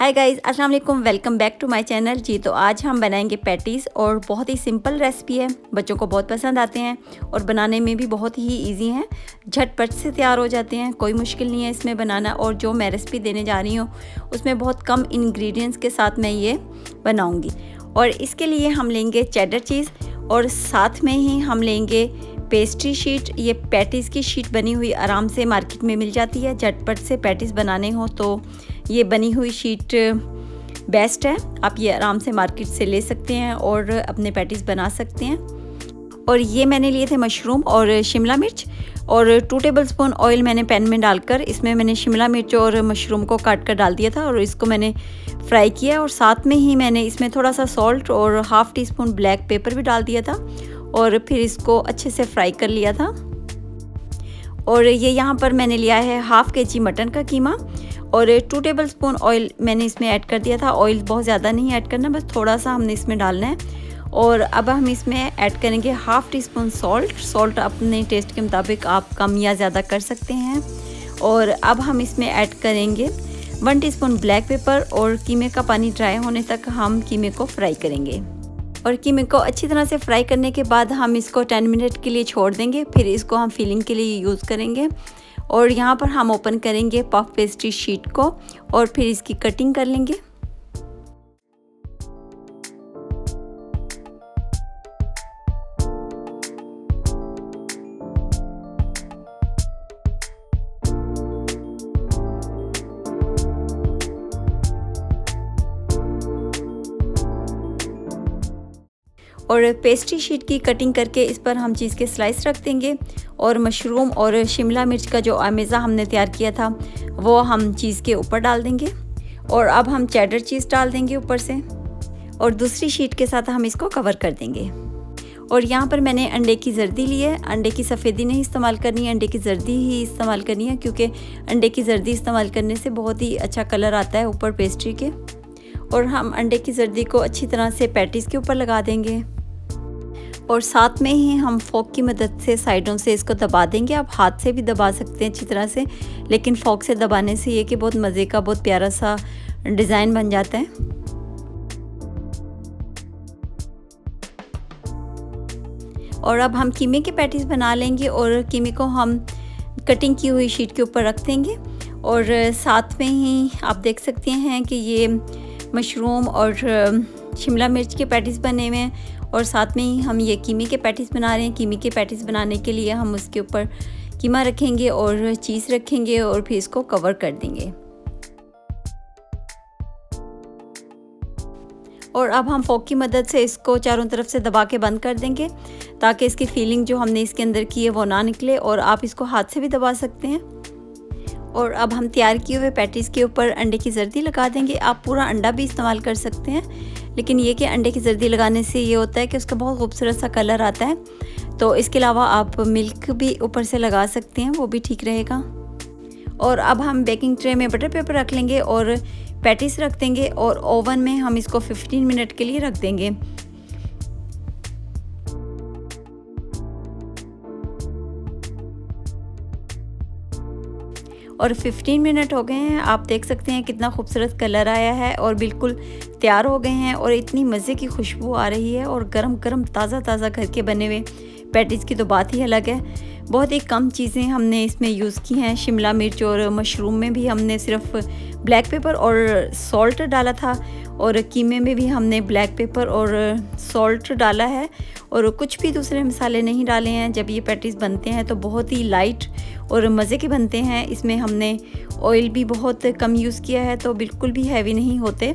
हाय guys, अस्सलाम वालेकुम। Welcome back to my channel. जी तो आज हम बनाएंगे पैटीज़ और बहुत ही सिंपल रेसिपी है, बच्चों को बहुत पसंद आते हैं और बनाने में भी बहुत ही इजी हैं, झटपट से तैयार हो जाते हैं। कोई मुश्किल नहीं है इसमें बनाना। और जो मैं रेसिपी देने जा रही हूँ उसमें बहुत कम इंग्रेडिएंट्स के साथ मैं ये बनाऊँगी। और इसके लिए हम लेंगे चेडर चीज़ और साथ में ही हम लेंगे पेस्ट्री शीट। ये पैटीज़ की शीट बनी हुई आराम से मार्केट में मिल जाती है। झटपट से पैटीज़ बनाने हो तो ये बनी हुई शीट बेस्ट है। आप ये आराम से मार्केट से ले सकते हैं और अपने पैटीज़ बना सकते हैं। और ये मैंने लिए थे मशरूम और शिमला मिर्च, और 2 टेबलस्पून ऑयल मैंने पैन में डालकर इसमें मैंने शिमला मिर्च और मशरूम को काट कर डाल दिया था और इसको मैंने फ्राई किया। और साथ में ही मैंने इसमें थोड़ा सा सॉल्ट और half tea spoon black pepper भी डाल दिया था और फिर इसको अच्छे से फ्राई कर लिया था। और ये यहाँ पर मैंने लिया है हाफ़ केजी मटन का कीमा और 2 टेबलस्पून ऑयल मैंने इसमें ऐड कर दिया था। ऑयल बहुत ज़्यादा नहीं ऐड करना, बस थोड़ा सा हमने इसमें डालना है। और अब हम इसमें ऐड करेंगे हाफ़ टी स्पून सॉल्ट अपने टेस्ट के मुताबिक आप कम या ज़्यादा कर सकते हैं। और अब हम इसमें ऐड करेंगे 1 टीस्पून ब्लैक पेपर और कीमे का पानी ड्राई होने तक हम कीमे को फ्राई करेंगे। और कीमे को अच्छी तरह से फ्राई करने के बाद हम इसको 10 मिनट के लिए छोड़ देंगे, फिर इसको हम फिलिंग के लिए यूज़ करेंगे। और यहाँ पर हम ओपन करेंगे पफ पेस्ट्री शीट को और फिर इसकी कटिंग कर लेंगे। और पेस्ट्री शीट की कटिंग करके इस पर हम चीज़ के स्लाइस रख देंगे और मशरूम और शिमला मिर्च का जो आमेज़ा हमने तैयार किया था वो हम चीज़ के ऊपर डाल देंगे। और अब हम चेडर चीज़ डाल देंगे ऊपर से और दूसरी शीट के साथ हम इसको कवर कर देंगे। और यहाँ पर मैंने अंडे की जर्दी ली है। अंडे की सफ़ेदी नहीं इस्तेमाल करनी है, अंडे की जर्दी ही इस्तेमाल करनी है, क्योंकि अंडे की जर्दी इस्तेमाल करने से बहुत ही अच्छा कलर आता है ऊपर पेस्ट्री के। और हम अंडे की जर्दी को अच्छी तरह से पैटीज़ के ऊपर लगा देंगे और साथ में ही हम फोक की मदद से साइडों से इसको दबा देंगे। आप हाथ से भी दबा सकते हैं अच्छी तरह से, लेकिन फोक से दबाने से ये कि बहुत मज़े का बहुत प्यारा सा डिज़ाइन बन जाता है। और अब हम कीमे के पैटीज़ बना लेंगे और कीमे को हम कटिंग की हुई शीट के ऊपर रख देंगे। और साथ में ही आप देख सकते हैं कि ये मशरूम और शिमला मिर्च के पैटीज़ बने हुए हैं और साथ में ही हम ये कीमे के पैटीज़ बना रहे हैं। कीमे के पैटीज़ बनाने के लिए हम उसके ऊपर कीमा रखेंगे और चीज़ रखेंगे और फिर इसको कवर कर देंगे। और अब हम फोक की मदद से इसको चारों तरफ से दबा के बंद कर देंगे ताकि इसकी फीलिंग जो हमने इसके अंदर की है वो ना निकले। और आप इसको हाथ से भी दबा सकते हैं। और अब हम तैयार किए हुए पैटीज़ के ऊपर अंडे की जर्दी लगा देंगे। आप पूरा अंडा भी इस्तेमाल कर सकते हैं, लेकिन ये कि अंडे की जर्दी लगाने से ये होता है कि उसका बहुत खूबसूरत सा कलर आता है। तो इसके अलावा आप मिल्क भी ऊपर से लगा सकते हैं, वो भी ठीक रहेगा। और अब हम बेकिंग ट्रे में बटर पेपर रख लेंगे और पैटीज़ रख देंगे और ओवन में हम इसको 15 मिनट के लिए रख देंगे। और 15 मिनट हो गए हैं। आप देख सकते हैं कितना खूबसूरत कलर आया है और बिल्कुल तैयार हो गए हैं और इतनी मज़े की खुशबू आ रही है। और गरम गरम ताज़ा घर के बने हुए पैटीज़ की तो बात ही अलग है। बहुत ही कम चीज़ें हमने इसमें यूज़ की हैं। शिमला मिर्च और मशरूम में भी हमने सिर्फ ब्लैक पेपर और सॉल्ट डाला था और कीमे में भी हमने ब्लैक पेपर और सॉल्ट डाला है और कुछ भी दूसरे मसाले नहीं डाले हैं। जब ये पैटीज़ बनते हैं तो बहुत ही लाइट और मज़े के बनते हैं। इसमें हमने ऑयल भी बहुत कम यूज़ किया है तो बिल्कुल भी हैवी नहीं होते,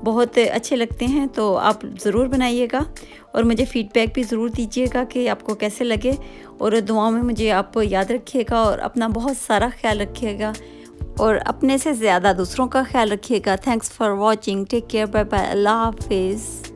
बहुत अच्छे लगते हैं। तो आप ज़रूर बनाइएगा और मुझे फ़ीडबैक भी ज़रूर दीजिएगा कि आपको कैसे लगे। और दुआओं में मुझे आप याद रखिएगा और अपना बहुत सारा ख्याल रखिएगा और अपने से ज़्यादा दूसरों का ख्याल रखिएगा। Thanks for watching. Take care. Bye bye. अल्लाह हाफिज़।